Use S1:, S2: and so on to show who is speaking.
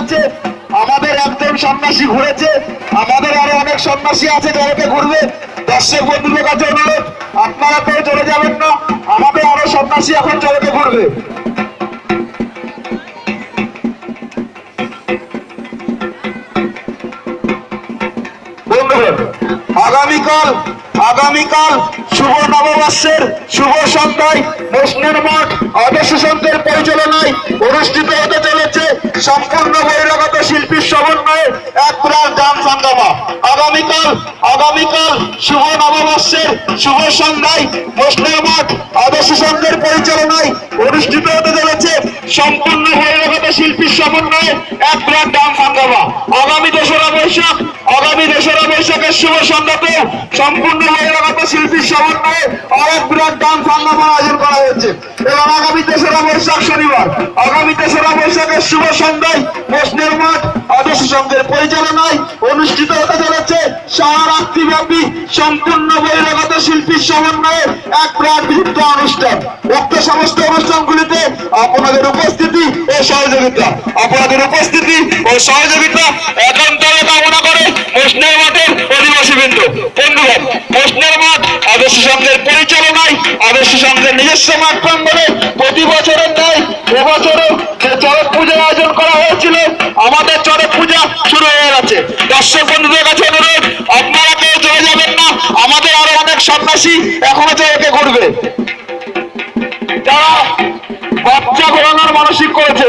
S1: আছে, আমাদের একজন সন্ন্যাসী ঘুরেছে, আমাদের আরো অনেক সন্ন্যাসী আছে জড়কে ঘুরবে। দর্শক বন্ধুদের কাছে অনুরোধ, আপনারা কেউ চলে যাবেন না, আমাদের আরো সন্ন্যাসী এখন জড়কে ঘুরবে। আগামীকাল শুভ নববর্ষের শুভ সন্ধ্যায় মোশনের মাঠ আদর্শ সংঘের পরিচালনায় অনুষ্ঠিত হতে চলেছে সম্পূর্ণ বহিরাগত শিল্পীর সমন্বয়ে এক প্রাণ ডান্স হাঙ্গামা। আগামীকাল শুভ নববর্ষের শুভ সন্ধ্যায় মোশনের মাঠ আদর্শ সংঘের পরিচালনায় অনুষ্ঠিত হতে চলেছে সম্পূর্ণ বহিরাগত শিল্পীর সমন্বয়ে এক প্রাণ ডান্স হাঙ্গামা। আগামী 2রা বৈশাখের শুভ সন্ধ্যাতে সম্পূর্ণ বহিরাগত শিল্পীর সমন্বয়ে আরেক বিরাট ডান্স হাঙ্গামার আয়োজন করা হয়েছে। এবং আগামী 3রা বৈশাখ শনিবার, আগামী 3রা বৈশাখের শুভ সন্ধ্যায় মোশনের মাঠ আদর্শ সংঘের পরিচালনায় অনুষ্ঠিত হতে চলেছে সারা রাত্রিব্যাপী সম্পূর্ণ বহিরাগত শিল্পীর সমন্বয়ে এক প্রাণ বিচিত্র অনুষ্ঠান। উক্ত সমস্ত অনুষ্ঠানগুলিতে আপনাদের উপস্থিতি ও সহযোগিতা একান্তরে কামনা করে মোশনের মাঠের অধিবাসীবৃন্দ। বন্ধুগণ, মোশনের মাঠ আদর্শ সংঘের পরিচালনায় আদর্শ সংঘের নিজস্ব মাঠ প্রাঙ্গণে প্রতি বছরের ন্যায় এবছরও যে চড়ক পূজার আয়োজন করা হয়েছিল, আমাদের চড়ক পূজা শুরু হয়ে গেছে। দর্শক বন্ধুদের কাছে অনুরোধ, আপনারা কেউ চলে যাবেন না, আমাদের আরো অনেক সন্ন্যাসী এখনো চড়কে ঘুরবে। যারা বাচ্চা ঘোরানোর মানসিক করেছে,